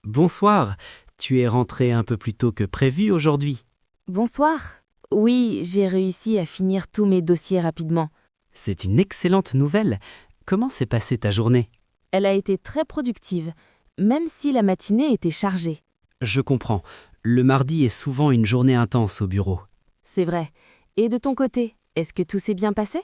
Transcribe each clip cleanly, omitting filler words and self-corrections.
Bonsoir, tu es rentré un peu plus tôt que prévu aujourd'hui. Bonsoir. Oui, j'ai réussi à finir tous mes dossiers rapidement. C'est une excellente nouvelle. Comment s'est passée ta journée? Elle a été très productive, même si la matinée était chargée. Je comprends. Le mardi est souvent une journée intense au bureau. C'est vrai. Et de ton côté, est-ce que tout s'est bien passé?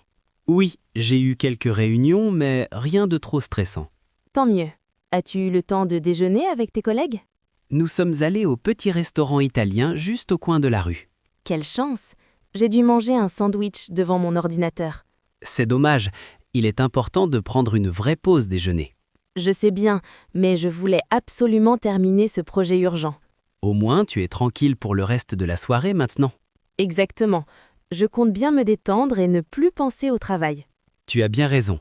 Oui, j'ai eu quelques réunions, mais rien de trop stressant. Tant mieux. As-tu eu le temps de déjeuner avec tes collègues? Nous sommes allés au petit restaurant italien juste au coin de la rue. Quelle chance! J'ai dû manger un sandwich devant mon ordinateur. C'est dommage, il est important de prendre une vraie pause déjeuner. Je sais bien, mais je voulais absolument terminer ce projet urgent. Au moins, tu es tranquille pour le reste de la soirée maintenant. Exactement. Je compte bien me détendre et ne plus penser au travail. Tu as bien raison.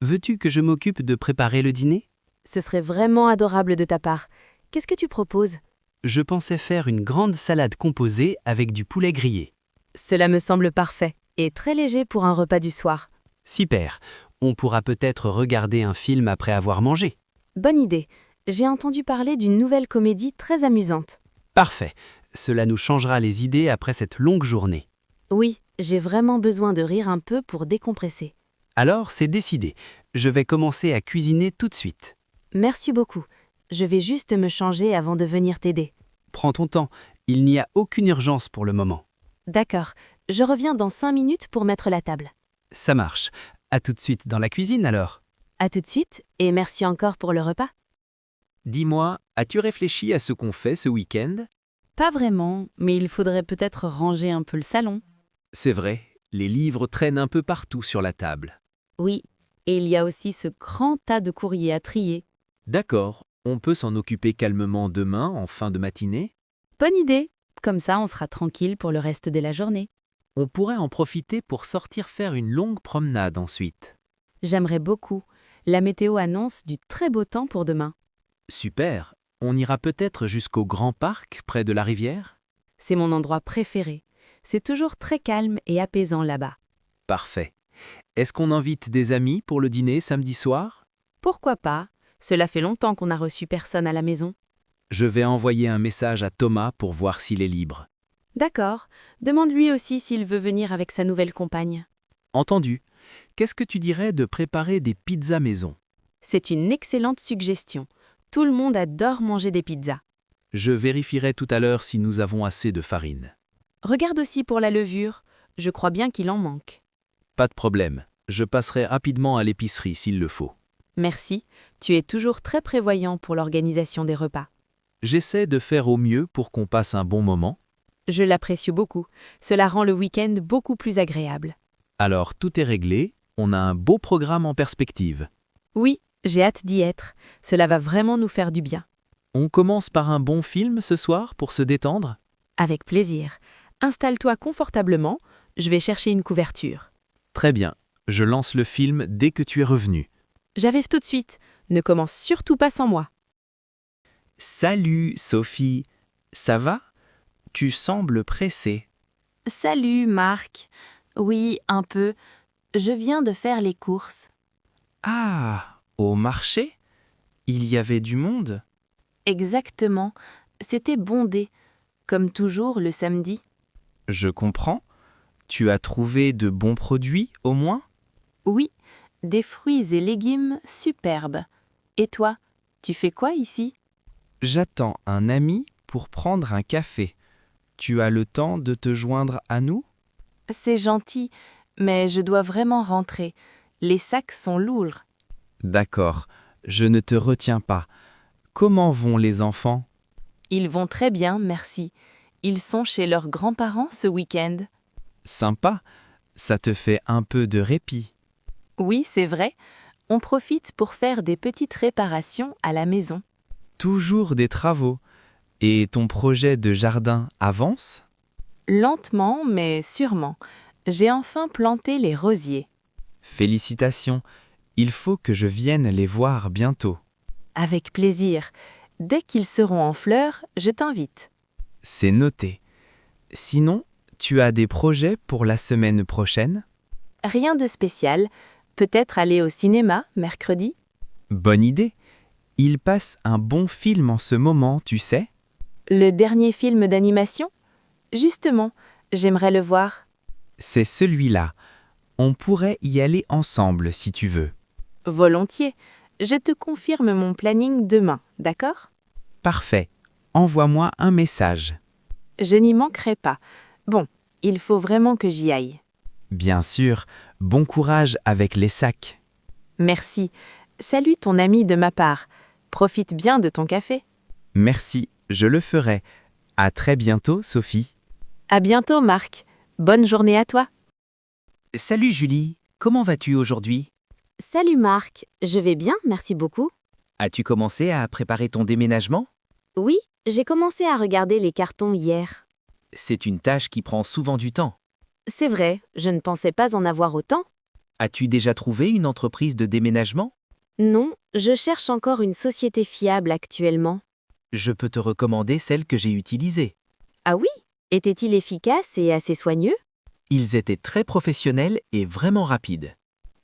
Veux-tu que je m'occupe de préparer le dîner? Ce serait vraiment adorable de ta part. Qu'est-ce que tu proposes? Je pensais faire une grande salade composée avec du poulet grillé. Cela me semble parfait et très léger pour un repas du soir. Super, on pourra peut-être regarder un film après avoir mangé. Bonne idée. J'ai entendu parler d'une nouvelle comédie très amusante. Parfait, cela nous changera les idées après cette longue journée. Oui, j'ai vraiment besoin de rire un peu pour décompresser. Alors, c'est décidé, je vais commencer à cuisiner tout de suite. Merci beaucoup. Je vais juste me changer avant de venir t'aider. Prends ton temps, il n'y a aucune urgence pour le moment. D'accord, je reviens dans 5 minutes pour mettre la table. Ça marche. À tout de suite dans la cuisine alors. À tout de suite et merci encore pour le repas. Dis-moi, as-tu réfléchi à ce qu'on fait ce week-end? Pas vraiment, mais il faudrait peut-être ranger un peu le salon. C'est vrai, les livres traînent un peu partout sur la table. Oui, et il y a aussi ce grand tas de courriers à trier. D'accord, on peut s'en occuper calmement demain en fin de matinée? Bonne idée! Comme ça, on sera tranquille pour le reste de la journée. On pourrait en profiter pour sortir faire une longue promenade ensuite. J'aimerais beaucoup. La météo annonce du très beau temps pour demain. Super, on ira peut-être jusqu'au grand parc près de la rivière? C'est mon endroit préféré. C'est toujours très calme et apaisant là-bas. Parfait. Est-ce qu'on invite des amis pour le dîner samedi soir? Pourquoi pas? Cela fait longtemps qu'on n'a reçu personne à la maison. Je vais envoyer un message à Thomas pour voir s'il est libre. D'accord. Demande-lui aussi s'il veut venir avec sa nouvelle compagne. Entendu. Qu'est-ce que tu dirais de préparer des pizzas maison? C'est une excellente suggestion. Tout le monde adore manger des pizzas. Je vérifierai tout à l'heure si nous avons assez de farine. Regarde aussi pour la levure. Je crois bien qu'il en manque. Pas de problème, je passerai rapidement à l'épicerie s'il le faut. Merci, tu es toujours très prévoyant pour l'organisation des repas. J'essaie de faire au mieux pour qu'on passe un bon moment. Je l'apprécie beaucoup. Cela rend le week-end beaucoup plus agréable. Alors tout est réglé, on a un beau programme en perspective. Oui, j'ai hâte d'y être. Cela va vraiment nous faire du bien. On commence par un bon film ce soir pour se détendre? Avec plaisir. Installe-toi confortablement. Je vais chercher une couverture. Très bien, je lance le film dès que tu es revenu. J'arrive tout de suite. Ne commence surtout pas sans moi. Salut, Sophie. Ça va? Tu sembles pressée. Salut, Marc. Oui, un peu. Je viens de faire les courses. Ah, au marché? Il y avait du monde? Exactement. C'était bondé, comme toujours le samedi. Je comprends. Tu as trouvé de bons produits, au moins? Oui, des fruits et légumes superbes. Et toi, tu fais quoi ici? J'attends un ami pour prendre un café. Tu as le temps de te joindre à nous? C'est gentil, mais je dois vraiment rentrer. Les sacs sont lourds. D'accord, je ne te retiens pas. Comment vont les enfants? Ils vont très bien, merci. Ils sont chez leurs grands-parents ce week-end. Sympa, ça te fait un peu de répit. Oui, c'est vrai. On profite pour faire des petites réparations à la maison. Toujours des travaux. Et ton projet de jardin avance? Lentement, mais sûrement. J'ai enfin planté les rosiers. Félicitations, il faut que je vienne les voir bientôt. Avec plaisir. Dès qu'ils seront en fleurs, je t'invite. C'est noté. Sinon, tu as des projets pour la semaine prochaine? Rien de spécial. Peut-être aller au cinéma mercredi? Bonne idée. Il passe un bon film en ce moment, tu sais? Le dernier film d'animation? Justement, j'aimerais le voir. C'est celui-là. On pourrait y aller ensemble si tu veux. Volontiers. Je te confirme mon planning demain, d'accord? Parfait. Envoie-moi un message. Je n'y manquerai pas. Bon, il faut vraiment que j'y aille. Bien sûr, bon courage avec les sacs. Merci. Salue ton ami de ma part. Profite bien de ton café. Merci, je le ferai. À très bientôt, Sophie. À bientôt, Marc. Bonne journée à toi. Salut Julie, comment vas-tu aujourd'hui? Salut Marc, je vais bien, merci beaucoup. As-tu commencé à préparer ton déménagement? Oui, j'ai commencé à regarder les cartons hier. C'est une tâche qui prend souvent du temps. C'est vrai, je ne pensais pas en avoir autant. As-tu déjà trouvé une entreprise de déménagement? Non, je cherche encore une société fiable actuellement. Je peux te recommander celle que j'ai utilisée. Ah oui? Était-il efficace et assez soigneux? Ils étaient très professionnels et vraiment rapides.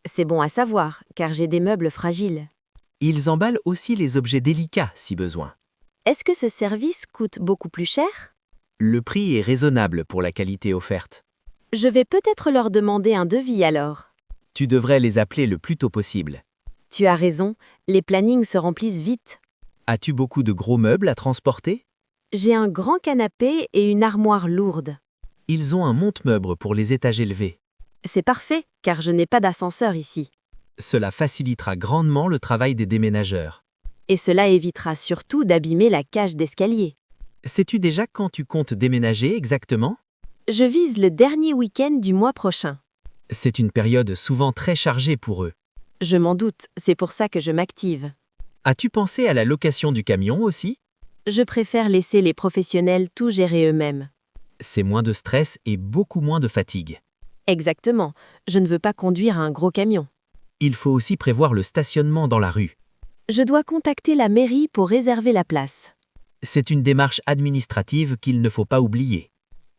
C'est bon à savoir, car j'ai des meubles fragiles. Ils emballent aussi les objets délicats si besoin. Est-ce que ce service coûte beaucoup plus cher? Le prix est raisonnable pour la qualité offerte. Je vais peut-être leur demander un devis alors. Tu devrais les appeler le plus tôt possible. Tu as raison, les plannings se remplissent vite. As-tu beaucoup de gros meubles à transporter? J'ai un grand canapé et une armoire lourde. Ils ont un monte-meubles pour les étages élevés. C'est parfait, car je n'ai pas d'ascenseur ici. Cela facilitera grandement le travail des déménageurs. Et cela évitera surtout d'abîmer la cage d'escalier. Sais-tu déjà quand tu comptes déménager exactement? Je vise le dernier week-end du mois prochain. C'est une période souvent très chargée pour eux. Je m'en doute, c'est pour ça que je m'active. As-tu pensé à la location du camion aussi? Je préfère laisser les professionnels tout gérer eux-mêmes. C'est moins de stress et beaucoup moins de fatigue. Exactement, je ne veux pas conduire un gros camion. Il faut aussi prévoir le stationnement dans la rue. Je dois contacter la mairie pour réserver la place. C'est une démarche administrative qu'il ne faut pas oublier.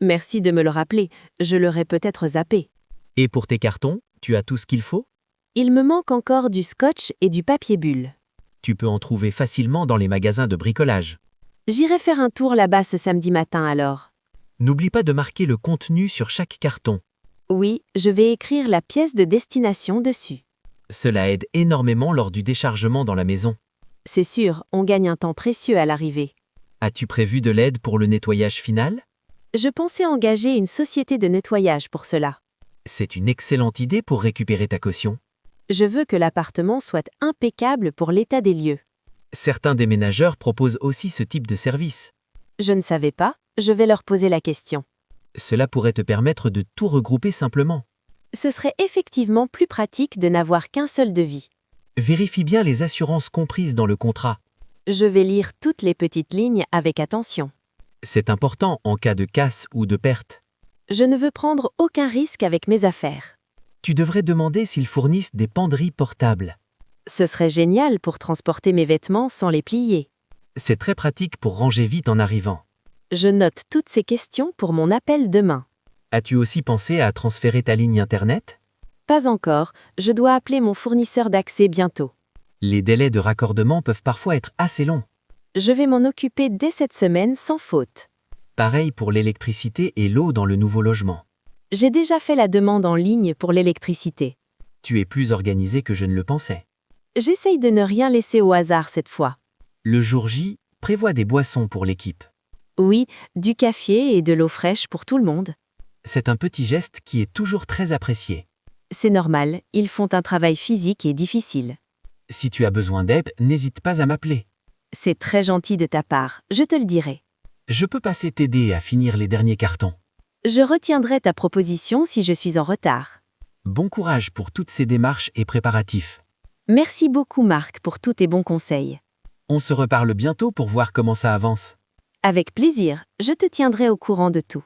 Merci de me le rappeler, je l'aurais peut-être zappé. Et pour tes cartons, tu as tout ce qu'il faut? Il me manque encore du scotch et du papier bulle. Tu peux en trouver facilement dans les magasins de bricolage. J'irai faire un tour là-bas ce samedi matin alors. N'oublie pas de marquer le contenu sur chaque carton. Oui, je vais écrire la pièce de destination dessus. Cela aide énormément lors du déchargement dans la maison. C'est sûr, on gagne un temps précieux à l'arrivée. As-tu prévu de l'aide pour le nettoyage final? Je pensais engager une société de nettoyage pour cela. C'est une excellente idée pour récupérer ta caution. Je veux que l'appartement soit impeccable pour l'état des lieux. Certains déménageurs proposent aussi ce type de service. Je ne savais pas, je vais leur poser la question. Cela pourrait te permettre de tout regrouper simplement. Ce serait effectivement plus pratique de n'avoir qu'un seul devis. Vérifie bien les assurances comprises dans le contrat. Je vais lire toutes les petites lignes avec attention. C'est important en cas de casse ou de perte. Je ne veux prendre aucun risque avec mes affaires. Tu devrais demander s'ils fournissent des penderies portables. Ce serait génial pour transporter mes vêtements sans les plier. C'est très pratique pour ranger vite en arrivant. Je note toutes ces questions pour mon appel demain. As-tu aussi pensé à transférer ta ligne Internet? Pas encore, je dois appeler mon fournisseur d'accès bientôt. Les délais de raccordement peuvent parfois être assez longs. Je vais m'en occuper dès cette semaine sans faute. Pareil pour l'électricité et l'eau dans le nouveau logement. J'ai déjà fait la demande en ligne pour l'électricité. Tu es plus organisé que je ne le pensais. J'essaye de ne rien laisser au hasard cette fois. Le jour J, prévois des boissons pour l'équipe. Oui, du café et de l'eau fraîche pour tout le monde. C'est un petit geste qui est toujours très apprécié. C'est normal, ils font un travail physique et difficile. Si tu as besoin d'aide, n'hésite pas à m'appeler. C'est très gentil de ta part, je te le dirai. Je peux passer t'aider à finir les derniers cartons. Je retiendrai ta proposition si je suis en retard. Bon courage pour toutes ces démarches et préparatifs. Merci beaucoup Marc pour tous tes bons conseils. On se reparle bientôt pour voir comment ça avance. Avec plaisir, je te tiendrai au courant de tout.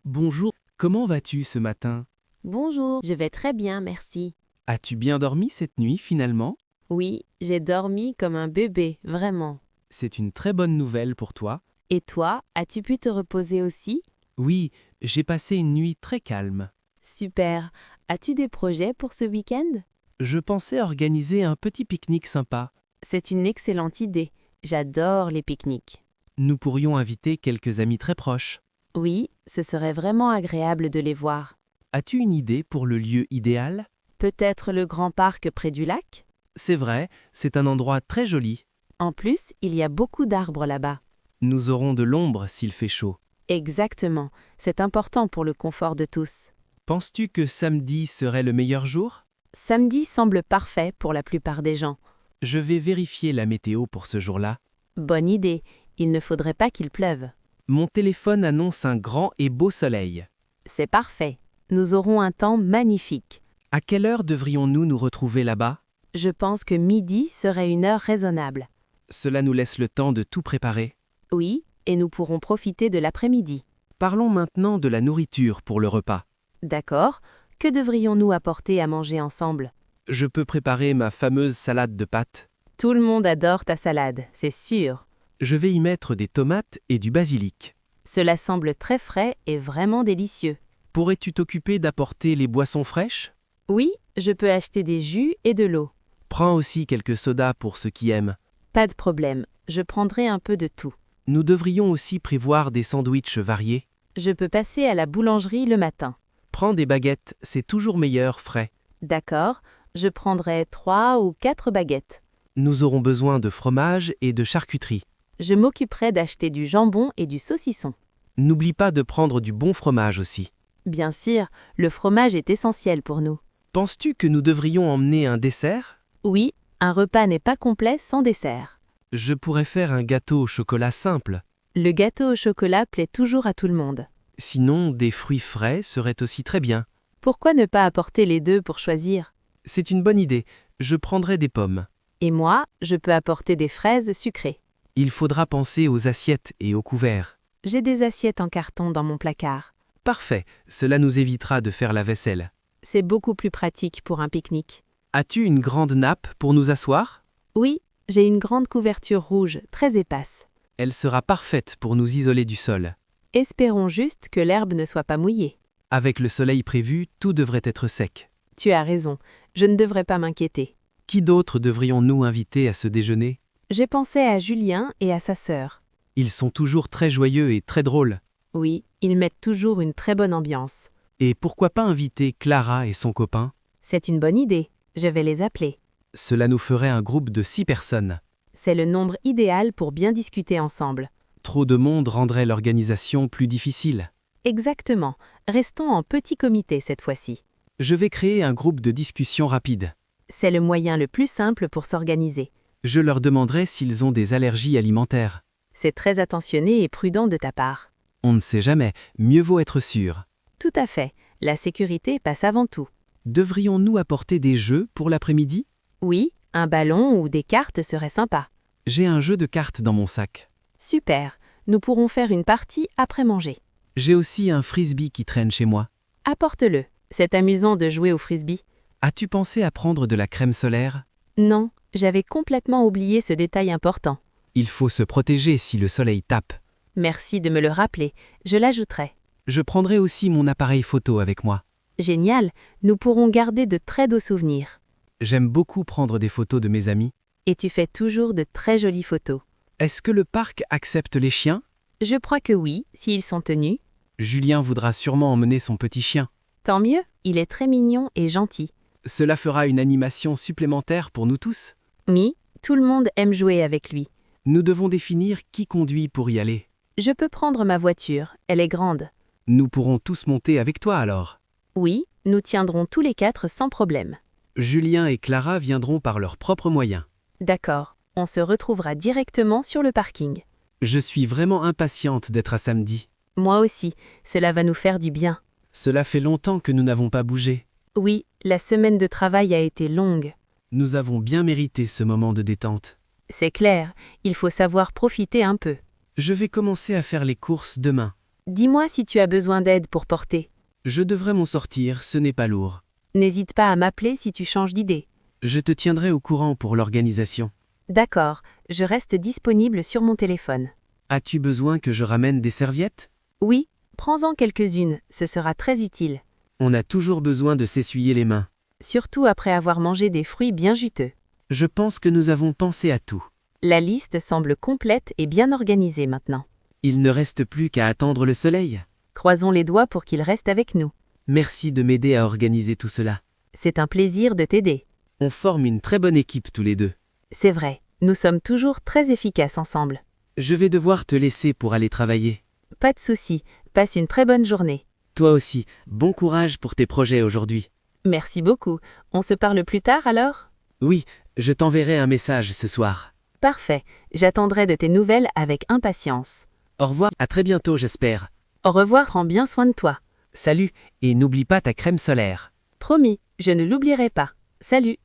Bonjour, comment vas-tu ce matin? Bonjour, je vais très bien, merci. As-tu bien dormi cette nuit finalement? Oui, j'ai dormi comme un bébé, vraiment. C'est une très bonne nouvelle pour toi. Et toi, as-tu pu te reposer aussi? Oui, j'ai passé une nuit très calme. Super. As-tu des projets pour ce week-end? Je pensais organiser un petit pique-nique sympa. C'est une excellente idée. J'adore les pique-niques. Nous pourrions inviter quelques amis très proches. Oui, ce serait vraiment agréable de les voir. As-tu une idée pour le lieu idéal? Peut-être le grand parc près du lac? C'est vrai, c'est un endroit très joli. En plus, il y a beaucoup d'arbres là-bas. Nous aurons de l'ombre s'il fait chaud. Exactement, c'est important pour le confort de tous. Penses-tu que samedi serait le meilleur jour? Samedi semble parfait pour la plupart des gens. Je vais vérifier la météo pour ce jour-là. Bonne idée, il ne faudrait pas qu'il pleuve. Mon téléphone annonce un grand et beau soleil. C'est parfait, nous aurons un temps magnifique. À quelle heure devrions-nous nous retrouver là-bas? Je pense que midi serait une heure raisonnable. Cela nous laisse le temps de tout préparer. Oui, et nous pourrons profiter de l'après-midi. Parlons maintenant de la nourriture pour le repas. D'accord, que devrions-nous apporter à manger ensemble? Je peux préparer ma fameuse salade de pâtes. Tout le monde adore ta salade, c'est sûr. Je vais y mettre des tomates et du basilic. Cela semble très frais et vraiment délicieux. Pourrais-tu t'occuper d'apporter les boissons fraîches? Oui, je peux acheter des jus et de l'eau. Prends aussi quelques sodas pour ceux qui aiment. Pas de problème, je prendrai un peu de tout. Nous devrions aussi prévoir des sandwichs variés. Je peux passer à la boulangerie le matin. Prends des baguettes, c'est toujours meilleur frais. D'accord, je prendrai 3 ou 4 baguettes. Nous aurons besoin de fromage et de charcuterie. Je m'occuperai d'acheter du jambon et du saucisson. N'oublie pas de prendre du bon fromage aussi. Bien sûr, le fromage est essentiel pour nous. Penses-tu que nous devrions emmener un dessert? Oui, un repas n'est pas complet sans dessert. Je pourrais faire un gâteau au chocolat simple. Le gâteau au chocolat plaît toujours à tout le monde. Sinon, des fruits frais seraient aussi très bien. Pourquoi ne pas apporter les deux pour choisir? C'est une bonne idée. Je prendrai des pommes. Et moi, je peux apporter des fraises sucrées. Il faudra penser aux assiettes et aux couverts. J'ai des assiettes en carton dans mon placard. Parfait, cela nous évitera de faire la vaisselle. C'est beaucoup plus pratique pour un pique-nique. As-tu une grande nappe pour nous asseoir? Oui, j'ai une grande couverture rouge, très épaisse. Elle sera parfaite pour nous isoler du sol. Espérons juste que l'herbe ne soit pas mouillée. Avec le soleil prévu, tout devrait être sec. Tu as raison, je ne devrais pas m'inquiéter. Qui d'autre devrions-nous inviter à ce déjeuner? J'ai pensé à Julien et à sa sœur. Ils sont toujours très joyeux et très drôles. Oui, ils mettent toujours une très bonne ambiance. Et pourquoi pas inviter Clara et son copain? C'est une bonne idée, je vais les appeler. Cela nous ferait un groupe de 6 personnes. C'est le nombre idéal pour bien discuter ensemble. Trop de monde rendrait l'organisation plus difficile. Exactement, restons en petit comité cette fois-ci. Je vais créer un groupe de discussion rapide. C'est le moyen le plus simple pour s'organiser. Je leur demanderai s'ils ont des allergies alimentaires. C'est très attentionné et prudent de ta part. On ne sait jamais, mieux vaut être sûr. Tout à fait, la sécurité passe avant tout. Devrions-nous apporter des jeux pour l'après-midi? Oui, un ballon ou des cartes serait sympa. J'ai un jeu de cartes dans mon sac. Super, nous pourrons faire une partie après manger. J'ai aussi un frisbee qui traîne chez moi. Apporte-le, c'est amusant de jouer au frisbee. As-tu pensé à prendre de la crème solaire? Non, j'avais complètement oublié ce détail important. Il faut se protéger si le soleil tape. Merci de me le rappeler, je l'ajouterai. Je prendrai aussi mon appareil photo avec moi. Génial, nous pourrons garder de très beaux souvenirs. J'aime beaucoup prendre des photos de mes amis. Et tu fais toujours de très jolies photos. Est-ce que le parc accepte les chiens? Je crois que oui, s'ils sont tenus. Julien voudra sûrement emmener son petit chien. Tant mieux, il est très mignon et gentil. Cela fera une animation supplémentaire pour nous tous. Oui, tout le monde aime jouer avec lui. Nous devons définir qui conduit pour y aller. Je peux prendre ma voiture, elle est grande. Nous pourrons tous monter avec toi alors. Oui, nous tiendrons tous les 4 sans problème. Julien et Clara viendront par leurs propres moyens. D'accord, on se retrouvera directement sur le parking. Je suis vraiment impatiente d'être à samedi. Moi aussi, cela va nous faire du bien. Cela fait longtemps que nous n'avons pas bougé. Oui, la semaine de travail a été longue. Nous avons bien mérité ce moment de détente. C'est clair, il faut savoir profiter un peu. Je vais commencer à faire les courses demain. Dis-moi si tu as besoin d'aide pour porter. Je devrais m'en sortir, ce n'est pas lourd. N'hésite pas à m'appeler si tu changes d'idée. Je te tiendrai au courant pour l'organisation. D'accord, je reste disponible sur mon téléphone. As-tu besoin que je ramène des serviettes? Oui, prends-en quelques-unes, ce sera très utile. On a toujours besoin de s'essuyer les mains. Surtout après avoir mangé des fruits bien juteux. Je pense que nous avons pensé à tout. La liste semble complète et bien organisée maintenant. Il ne reste plus qu'à attendre le soleil. Croisons les doigts pour qu'il reste avec nous. Merci de m'aider à organiser tout cela. C'est un plaisir de t'aider. On forme une très bonne équipe tous les deux. C'est vrai, nous sommes toujours très efficaces ensemble. Je vais devoir te laisser pour aller travailler. Pas de souci, passe une très bonne journée. Toi aussi, bon courage pour tes projets aujourd'hui. Merci beaucoup. On se parle plus tard alors? Oui, je t'enverrai un message ce soir. Parfait, j'attendrai de tes nouvelles avec impatience. Au revoir, à très bientôt j'espère. Au revoir, prends bien soin de toi. Salut, et n'oublie pas ta crème solaire. Promis, je ne l'oublierai pas. Salut.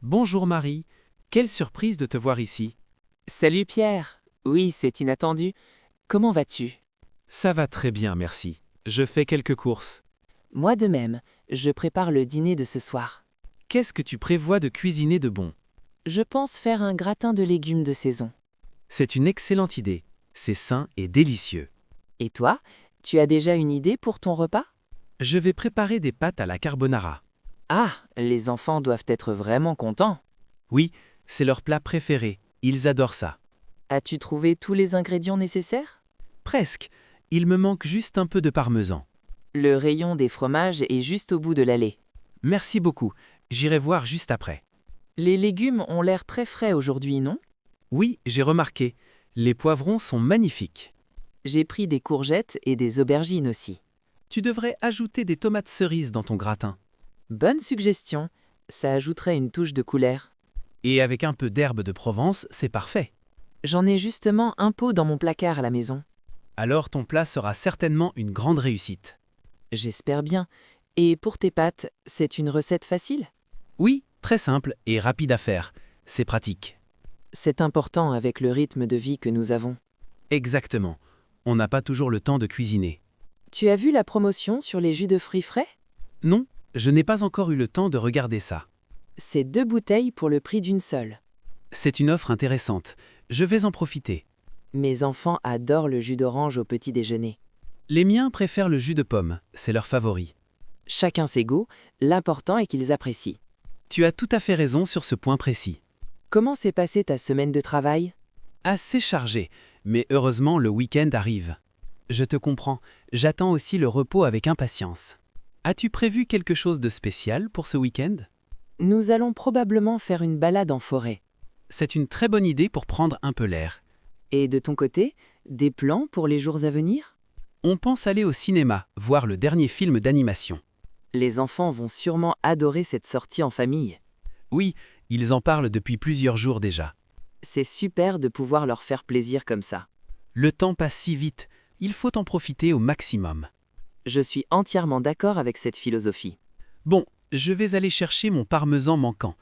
Bonjour Marie, quelle surprise de te voir ici. Salut Pierre. Oui, c'est inattendu. Comment vas-tu? Ça va très bien, merci. Je fais quelques courses. Moi de même, je prépare le dîner de ce soir. Qu'est-ce que tu prévois de cuisiner de bon? Je pense faire un gratin de légumes de saison. C'est une excellente idée. C'est sain et délicieux. Et toi, tu as déjà une idée pour ton repas? Je vais préparer des pâtes à la carbonara. Ah, les enfants doivent être vraiment contents. Oui, c'est leur plat préféré. Ils adorent ça. As-tu trouvé tous les ingrédients nécessaires? Presque. Il me manque juste un peu de parmesan. Le rayon des fromages est juste au bout de l'allée. Merci beaucoup. J'irai voir juste après. Les légumes ont l'air très frais aujourd'hui, non? Oui, j'ai remarqué. Les poivrons sont magnifiques. J'ai pris des courgettes et des aubergines aussi. Tu devrais ajouter des tomates cerises dans ton gratin. Bonne suggestion, ça ajouterait une touche de couleur. Et avec un peu d'herbe de Provence, c'est parfait. J'en ai justement un pot dans mon placard à la maison. Alors ton plat sera certainement une grande réussite. J'espère bien. Et pour tes pâtes, c'est une recette facile? Oui, très simple et rapide à faire. C'est pratique. C'est important avec le rythme de vie que nous avons. Exactement. On n'a pas toujours le temps de cuisiner. Tu as vu la promotion sur les jus de fruits frais? Non, je n'ai pas encore eu le temps de regarder ça. C'est 2 bouteilles pour le prix d'une seule. C'est une offre intéressante. Je vais en profiter. Mes enfants adorent le jus d'orange au petit déjeuner. Les miens préfèrent le jus de pomme, c'est leur favori. Chacun ses goûts, l'important est qu'ils apprécient. Tu as tout à fait raison sur ce point précis. Comment s'est passée ta semaine de travail? Assez chargé, mais heureusement le week-end arrive. Je te comprends, j'attends aussi le repos avec impatience. As-tu prévu quelque chose de spécial pour ce week-end? Nous allons probablement faire une balade en forêt. C'est une très bonne idée pour prendre un peu l'air. Et de ton côté, des plans pour les jours à venir? On pense aller au cinéma, voir le dernier film d'animation. Les enfants vont sûrement adorer cette sortie en famille. Oui, ils en parlent depuis plusieurs jours déjà. C'est super de pouvoir leur faire plaisir comme ça. Le temps passe si vite, il faut en profiter au maximum. Je suis entièrement d'accord avec cette philosophie. Bon, je vais aller chercher mon parmesan manquant.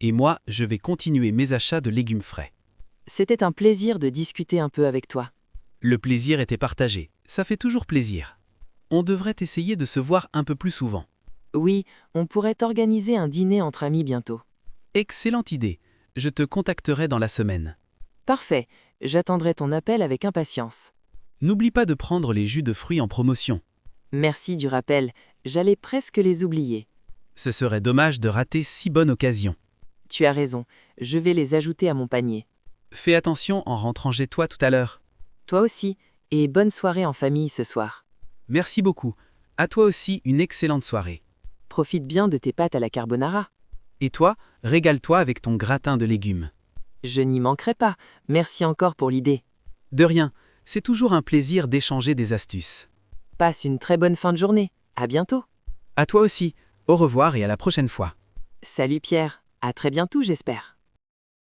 Et moi, je vais continuer mes achats de légumes frais. C'était un plaisir de discuter un peu avec toi. Le plaisir était partagé, ça fait toujours plaisir. On devrait essayer de se voir un peu plus souvent. Oui, on pourrait organiser un dîner entre amis bientôt. Excellente idée, je te contacterai dans la semaine. Parfait, j'attendrai ton appel avec impatience. N'oublie pas de prendre les jus de fruits en promotion. Merci du rappel, j'allais presque les oublier. Ce serait dommage de rater si bonne occasion. Tu as raison, je vais les ajouter à mon panier. Fais attention en rentrant chez toi tout à l'heure. Toi aussi, et bonne soirée en famille ce soir. Merci beaucoup. À toi aussi une excellente soirée. Profite bien de tes pâtes à la carbonara. Et toi, régale-toi avec ton gratin de légumes. Je n'y manquerai pas, merci encore pour l'idée. De rien, c'est toujours un plaisir d'échanger des astuces. Passe une très bonne fin de journée, à bientôt. À toi aussi, au revoir et à la prochaine fois. Salut Pierre, à très bientôt j'espère.